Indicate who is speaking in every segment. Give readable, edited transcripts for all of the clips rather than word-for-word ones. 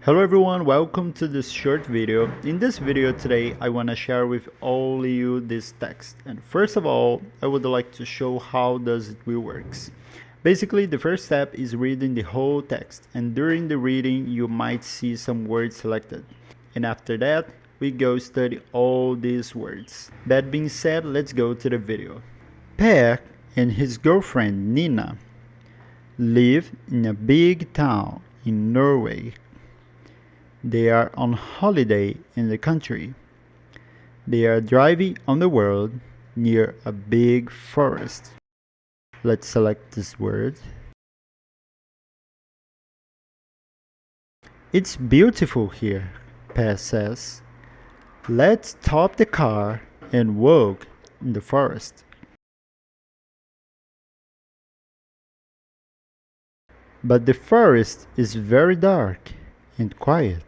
Speaker 1: Hello everyone, welcome to this short video. In this video today, I want to share with all you this text. And first of all, I would like to show how does it will works. Basically, the first step is reading the whole text. And during the reading, you might see some words selected. And after that, we go study all these words. That being said, let's go to the video. Per and his girlfriend Nina live in a big town in Norway. They are on holiday in the country. They are driving on the road near a big forest. Let's select this word. It's beautiful here, Per says. Let's stop the car and walk in the forest. But the forest is very dark and quiet.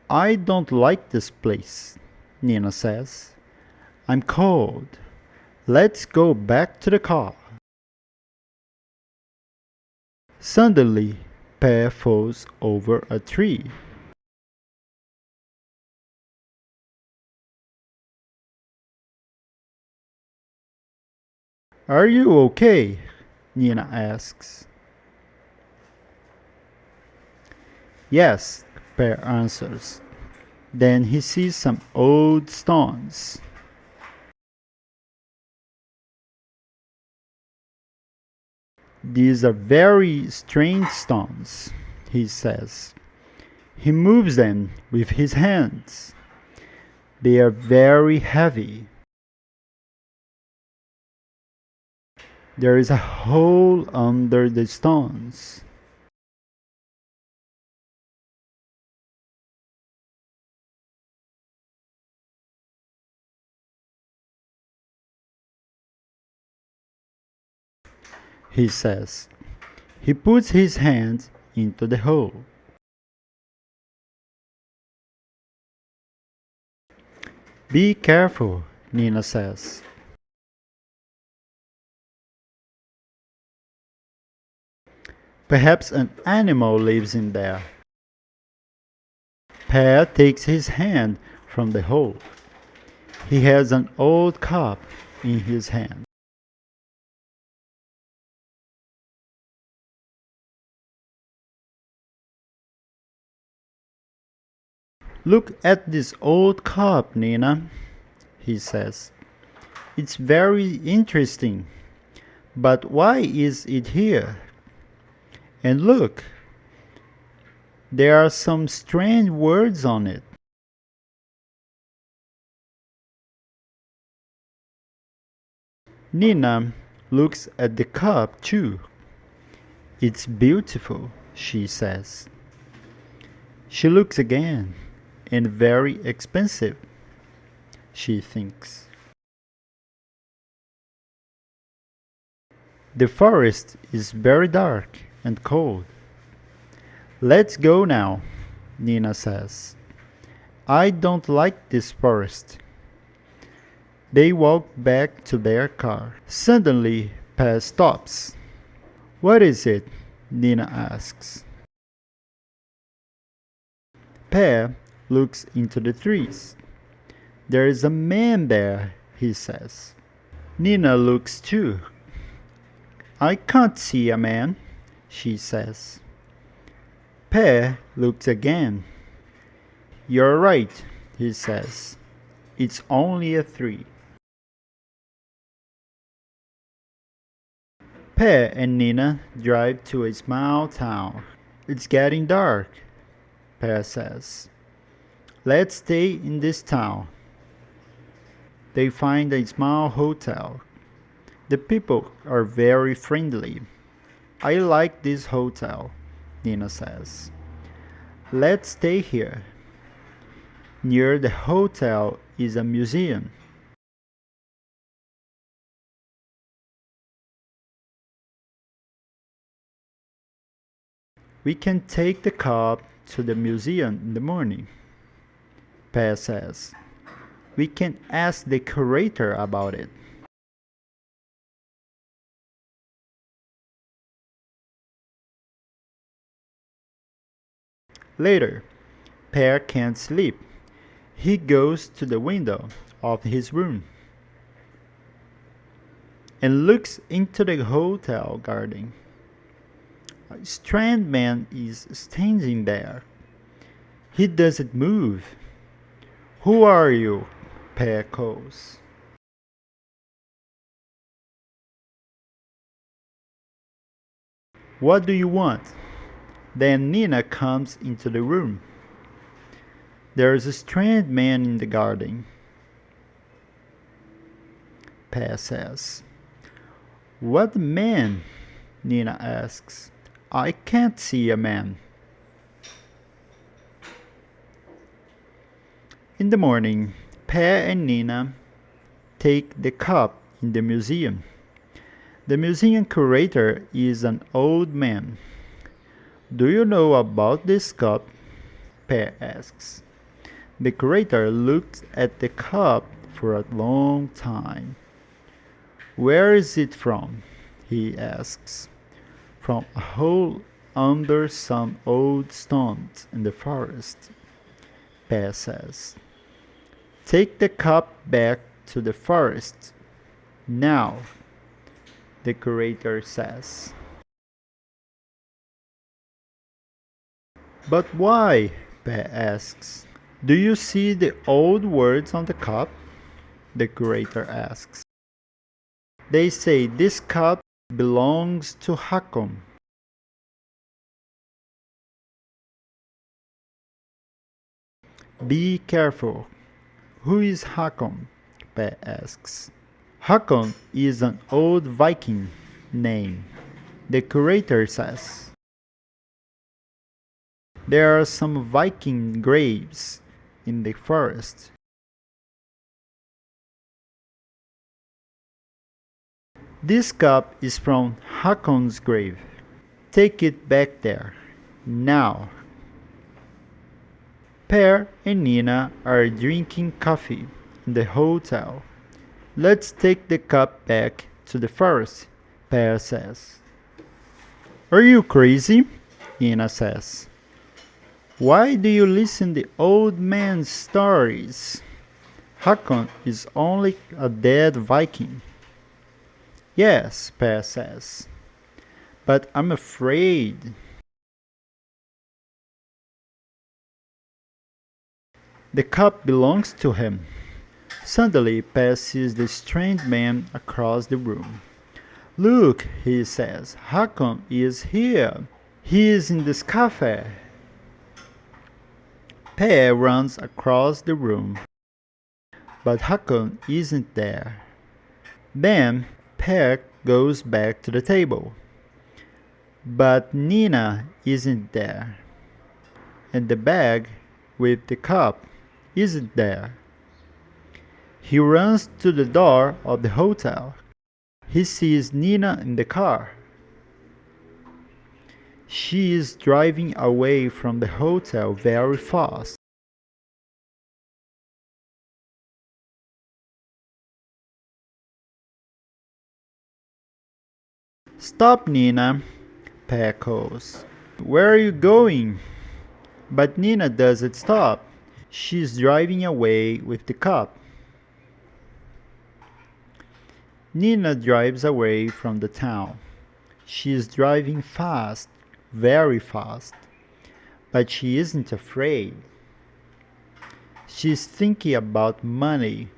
Speaker 1: I don't like this place, Nina says. I'm cold. Let's go back to the car. Suddenly, Per falls over a tree. Are you okay? Nina asks. Yes, Per answers. Then he sees some old stones. These are very strange stones, he says. He moves them with his hands. They are very heavy. There is a hole under the stones. He says. He puts his hand into the hole. Be careful, Nina says. Perhaps an animal lives in there. Per takes his hand from the hole. He has an old cup in his hand. Look at this old cup, Nina, he says. It's very interesting. But why is it here? And look, there are some strange words on it. Nina looks at the cup too. It's beautiful, she says. She looks again, and very expensive, she thinks. The forest is very dark and cold. Let's go now, Nina says. I don't like this forest. They walk back to their car. Suddenly, Per stops. What is it? Nina asks. Per looks into the trees. There is a man there, he says. Nina looks too. I can't see a man, she says. Per looks again. You're right, he says. It's only a tree. Per and Nina drive to a small town. It's getting dark, Per says. Let's stay in this town. They find a small hotel. The people are very friendly. I like this hotel, Nina says. Let's stay here. Near the hotel is a museum. We can take the car to the museum in the morning, Per says. We can ask the curator about it. Later, Per can't sleep. He goes to the window of his room and looks into the hotel garden. A strange man is standing there. He doesn't move. Who are you? Per calls. What do you want? Then Nina comes into the room. There's a strange man in the garden. Per says. What man? Nina asks. I can't see a man. In the morning, Per and Nina take the cup in the museum. The museum curator is an old man. Do you know about this cup? Per asks. The curator looks at the cup for a long time. Where is it from? He asks. From a hole under some old stones in the forest, Per says. Take the cup back to the forest. Now, the curator says. But why? Per asks. Do you see the old words on the cup? The curator asks. They say this cup belongs to Hakon. Be careful. Who is Hakon? Per asks. Hakon is an old Viking name, the curator says. There are some Viking graves in the forest. This cup is from Hakon's grave. Take it back there, now. Per and Nina are drinking coffee in the hotel. Let's take the cup back to the forest, Per says. Are you crazy? Nina says. Why do you listen to old man's stories? Hakon is only a dead Viking. Yes, Per says. But I'm afraid. The cup belongs to him. Suddenly, Per sees the strange man across the room. Look, he says, Hakon is here. He is in this cafe. Per runs across the room, but Hakon isn't there. Then Per goes back to the table, but Nina isn't there, and the bag with the cup isn't there. He runs to the door of the hotel. He sees Nina in the car. She is driving away from the hotel very fast. Stop, Nina, Per calls. Where are you going? But Nina doesn't stop. She's driving away with the cup. Nina drives away from the town. She is driving fast, very fast, but she isn't afraid. She's thinking about money.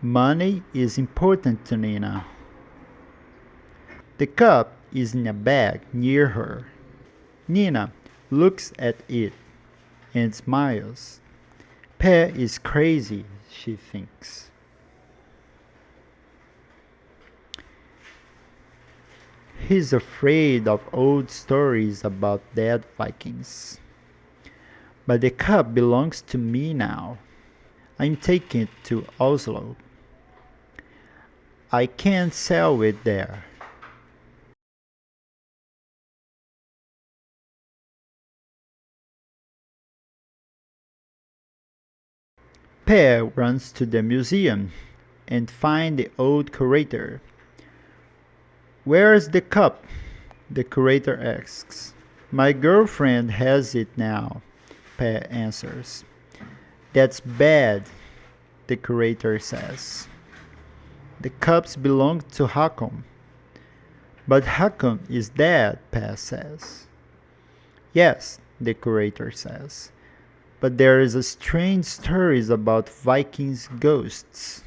Speaker 1: Money is important to Nina. The cup is in a bag near her. Nina looks at it and smiles. Per is crazy, she thinks. He's afraid of old stories about dead Vikings. But the cup belongs to me now. I'm taking it to Oslo. I can't sell it there. Per runs to the museum and finds the old curator. Where's the cup? The curator asks. My girlfriend has it now. Pe answers. That's bad, the curator says. The cups belong to Hakon. But Hakon is dead, Pe says. Yes, the curator says. But there is a strange stories about Vikings ghosts.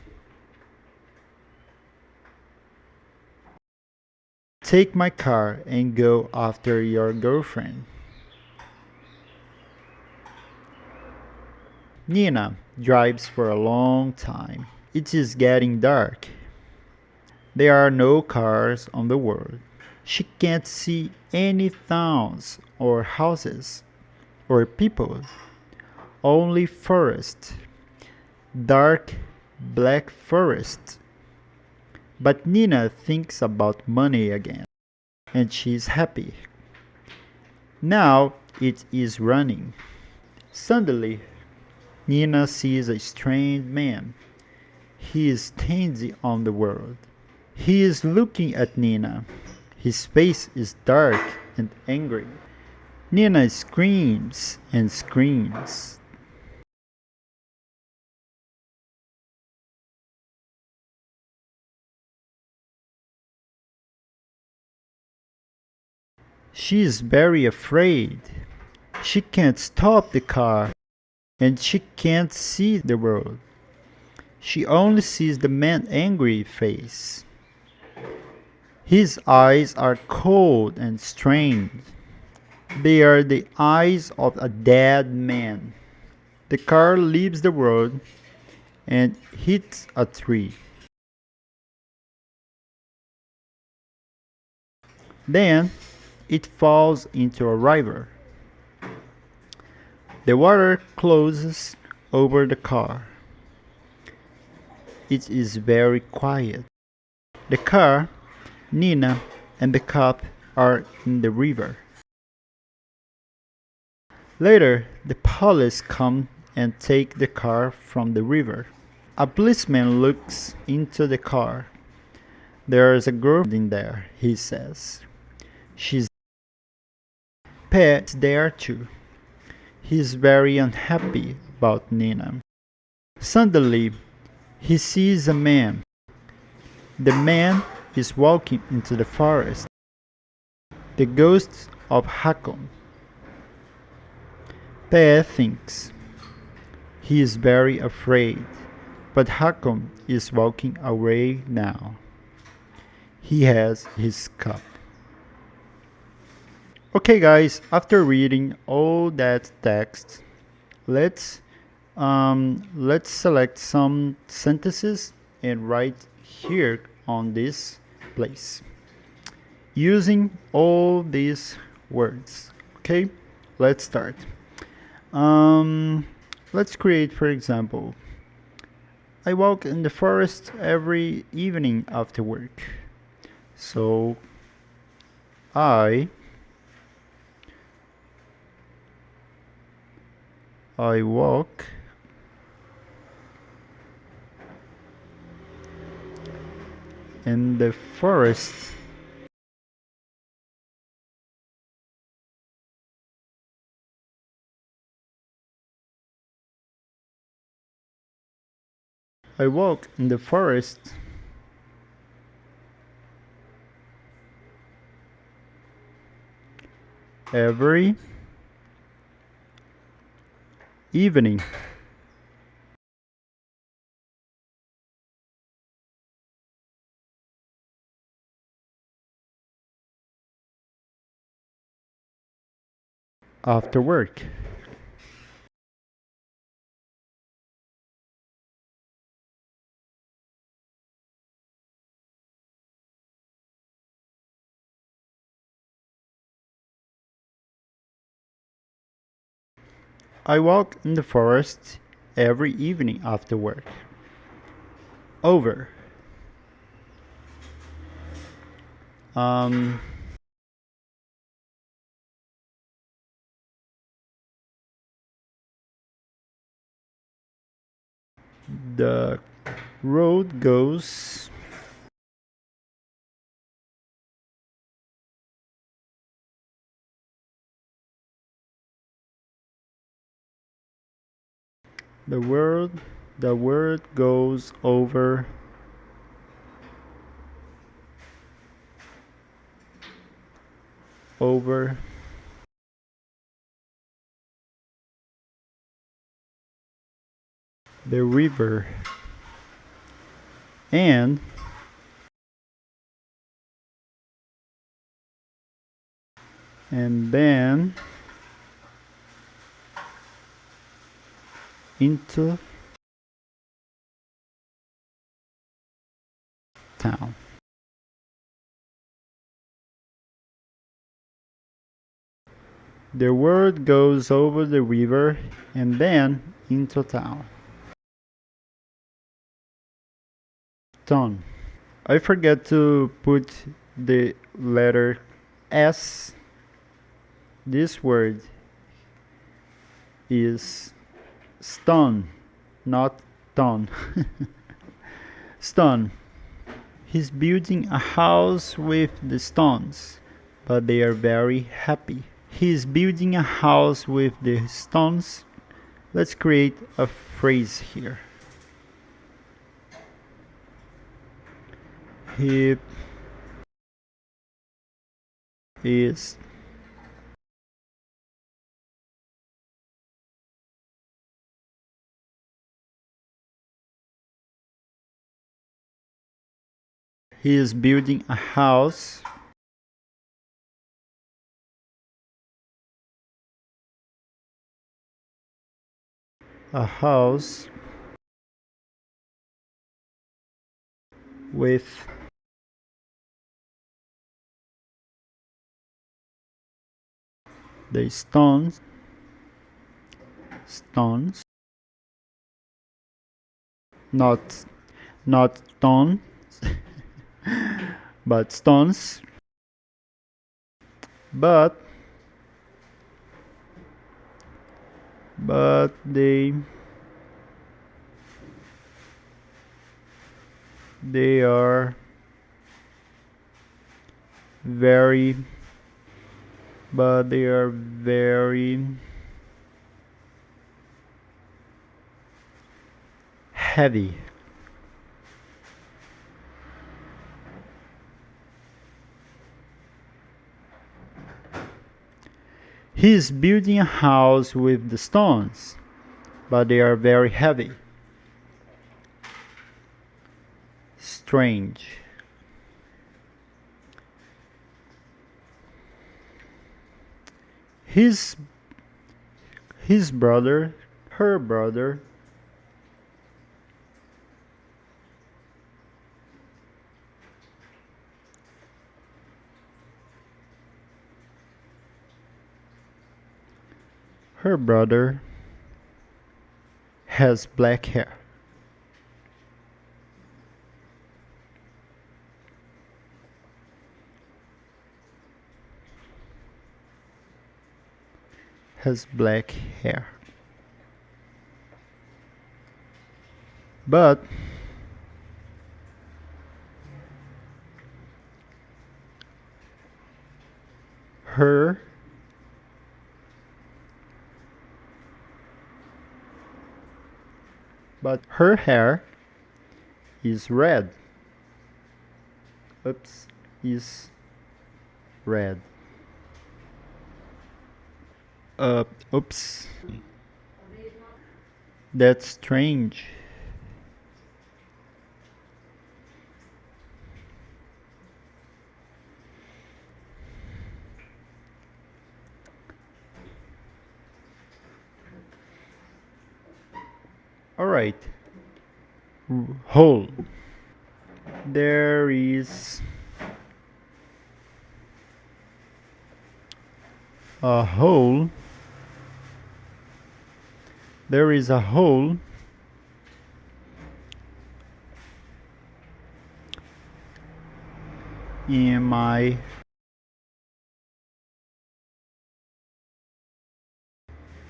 Speaker 1: Take my car and go after your girlfriend. Nina drives for a long time. It is getting dark. There are no cars on the road. She can't see any towns or houses or people, only forest, dark black forest. But Nina thinks about money again, and she is happy. Now it is running. Suddenly, Nina sees a strange man. He is standing on the road. He is looking at Nina. His face is dark and angry. Nina screams and screams. She is very afraid. She can't stop the car and she can't see the road. She only sees the man's angry face. His eyes are cold and strange. They are the eyes of a dead man. The car leaves the road and hits a tree. Then it falls into a river. The water closes over the car. It is very quiet. The car, Nina, and the cup are in the river. Later, the police come and take the car from the river. A policeman looks into the car. There is a girl in there, he says. She's pet there too. He is very unhappy about Nina. Suddenly, he sees a man. The man is walking into the forest. The ghost of Hakon. Pe thinks. He is very afraid, but Hakon is walking away now. He has his cup. Okay guys, after reading all that text, let's let's select some sentences and write here on this place using all these words. Okay, let's start. Um, let's create, for example, I walk in the forest every evening after work. So I I walk in the forest I walk in the forest every evening after work. I walk in the forest every evening after work. Over. Um, the road goes The word the word goes over the river and then into town. The word goes over the river and then into town. Ton. I forget to put the letter S. This word is stone, not ton. Stone. He's building a house with the stones, but they are very happy. He's building a house with the stones. Let's create a phrase here. He is building a house with the stones, not stone, but stones, but they are very heavy. He's building a house with the stones, but they are very heavy. Strange. His brother, her brother, has black hair. Has black hair. But her hair is red. Oops, is red. Oops. That's strange. All right. Hole. There is a hole. There is a hole in my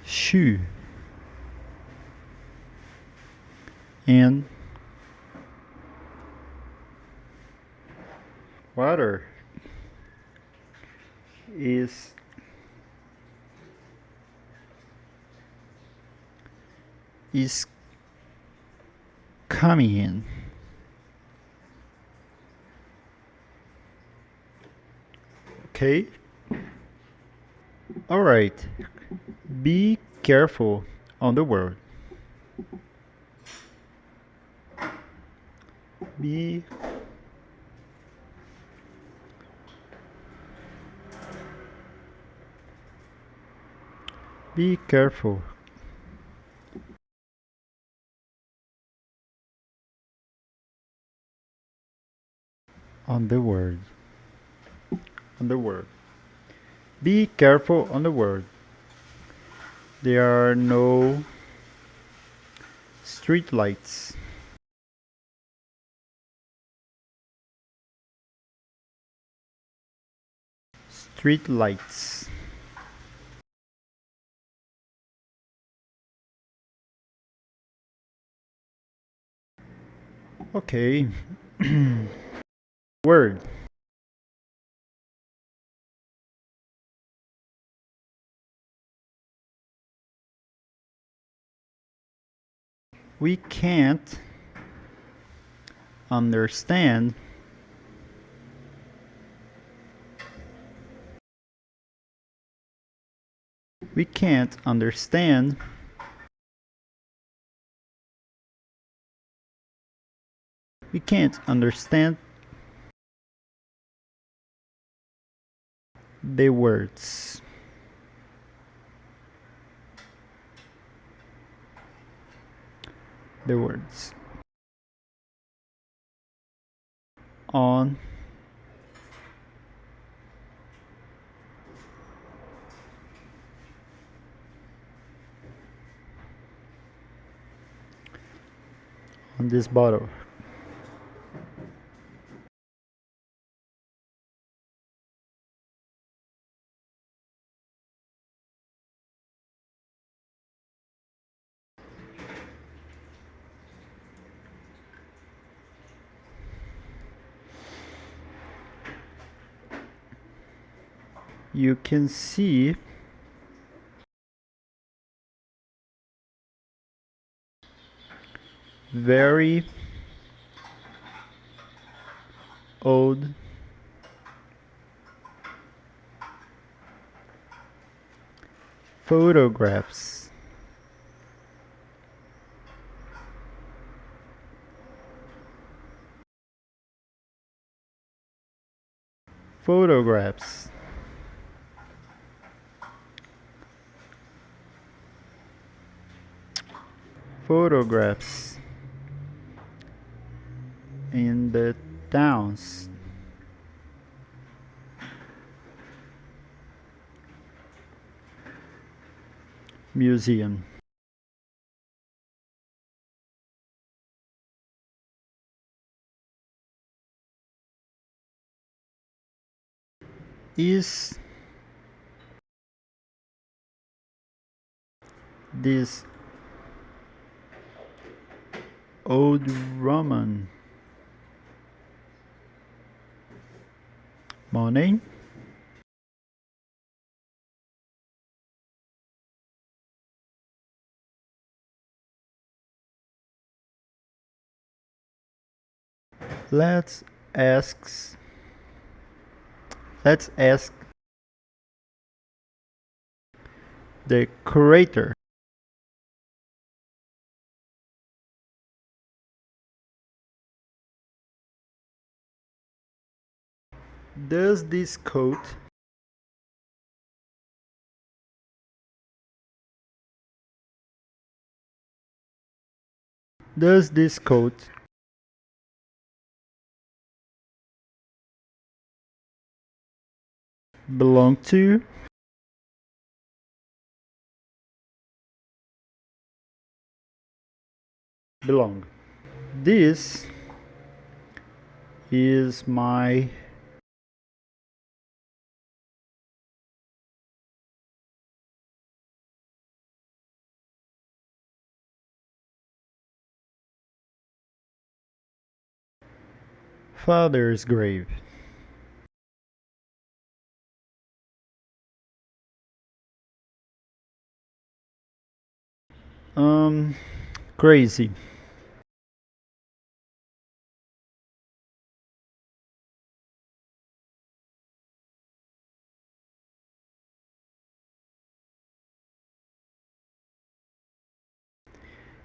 Speaker 1: shoe. And water is is coming in. Okay? Alright. Be careful on the word. Be Be careful on the word. On the word. Be careful on the word. There are no street lights. Street lights. Okay. Word. We can't understand we can't understand we can't understand the words. The words on this bottle. You can see very old photographs. Photographs. Photographs in the towns. Museum. Is this old Roman money? Let's ask let's ask the curator. Does this coat does this coat belong to? Belong. This is my father's grave. Um Crazy.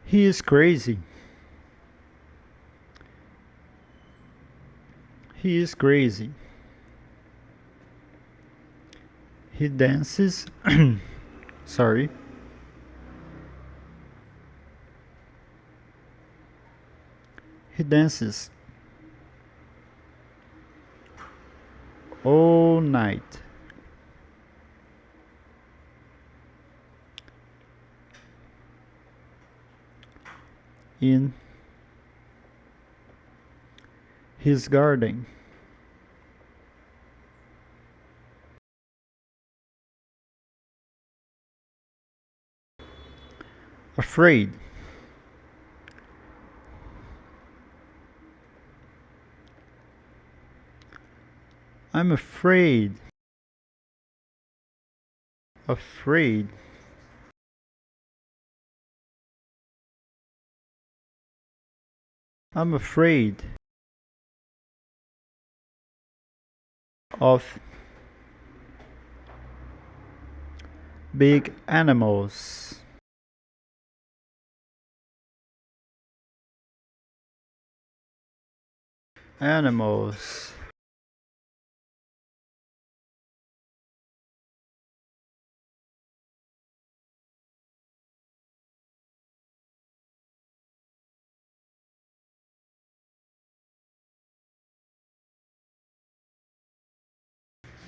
Speaker 1: He is crazy. He is crazy. He dances. Sorry. He dances all night. In his garden. Afraid. I'm afraid. Afraid. I'm afraid of big animals. Animals.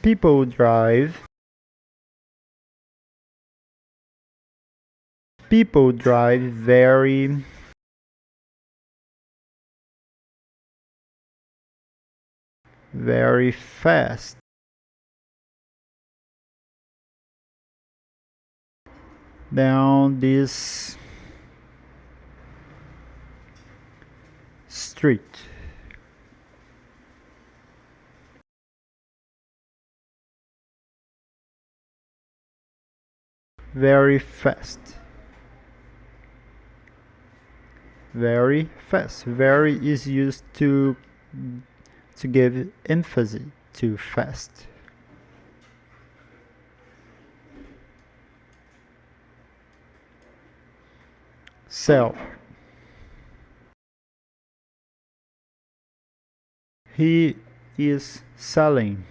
Speaker 1: People drive. People drive very fast down this street. Very fast. Very fast. Very is used to give emphasis to fast. Sell. He is selling.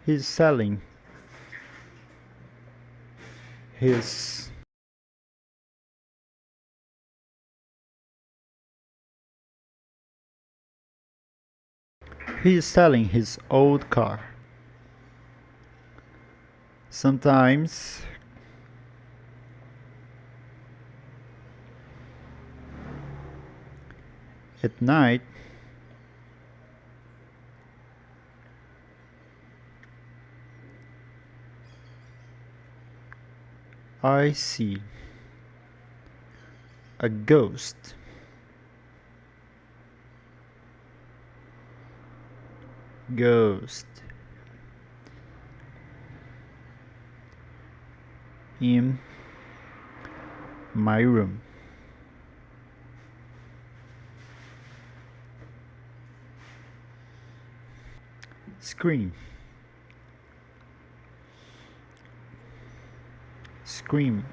Speaker 1: He's selling his he is selling his old car. Sometimes at night I see a ghost. Ghost in my room. Scream. Scream.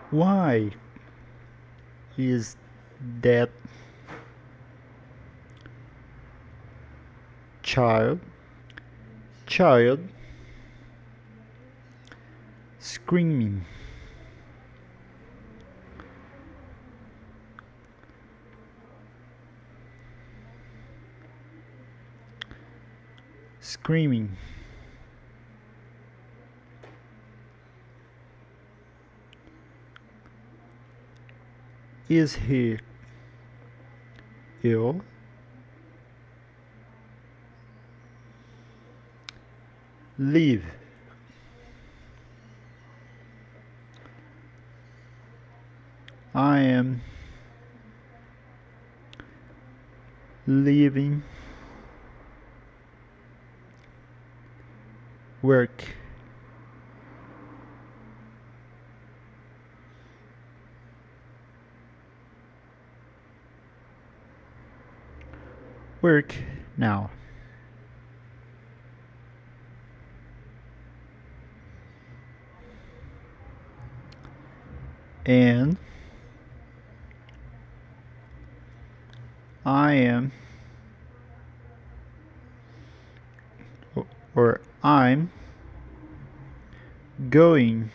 Speaker 1: Why is that child screaming? Screaming. Is he ill? Leave. I am Living, work. Work now. And I am, or I'm going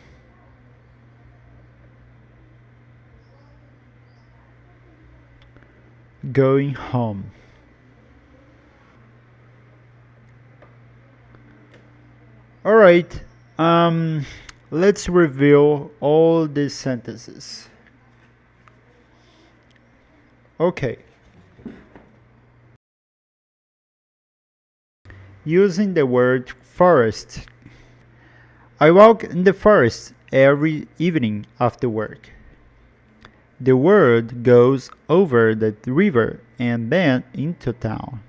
Speaker 1: home. All right. Let's review all these sentences. Okay. Using the word forest. I walk in the forest every evening after work. The word goes over the river and then into town.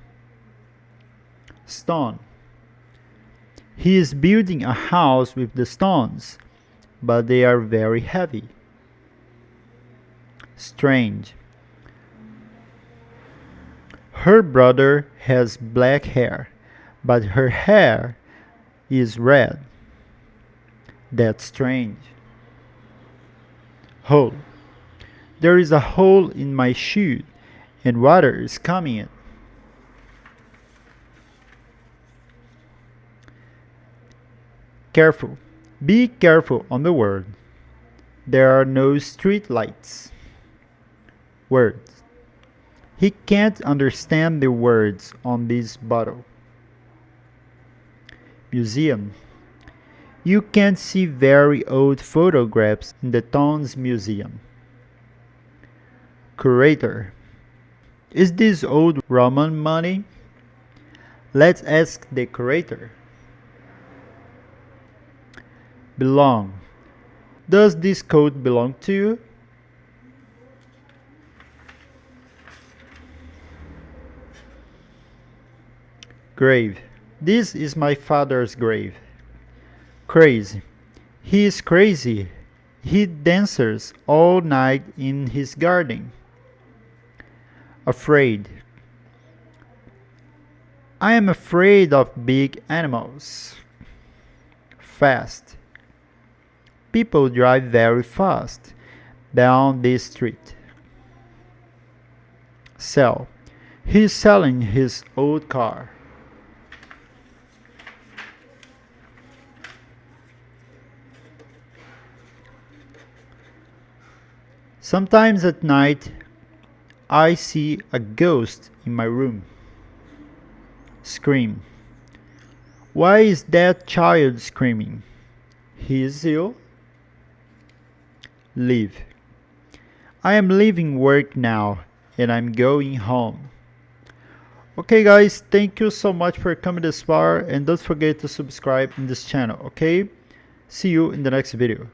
Speaker 1: Stone. He is building a house with the stones, but they are very heavy. Strange. Her brother has black hair, but her hair is red. That's strange. Hole. There is a hole in my shoe, and water is coming in. Careful. Be careful on the word. There are no street lights. Words. He can't understand the words on this bottle. Museum. You can see very old photographs in the Town's Museum. Curator. Is this old Roman money? Let's ask the curator. Belong. Does this coat belong to you? Grave. This is my father's grave. Crazy. He is crazy. He dances all night in his garden. Afraid. I am afraid of big animals. Fast. People drive very fast down this street. Sell. He is selling his old car. Sometimes at night, I see a ghost in my room. Scream. Why is that child screaming? He is ill. Leave. I am leaving work now and I'm going home. Okay guys, thank you so much for coming this far and don't forget to subscribe in this channel, okay? See you in the next video.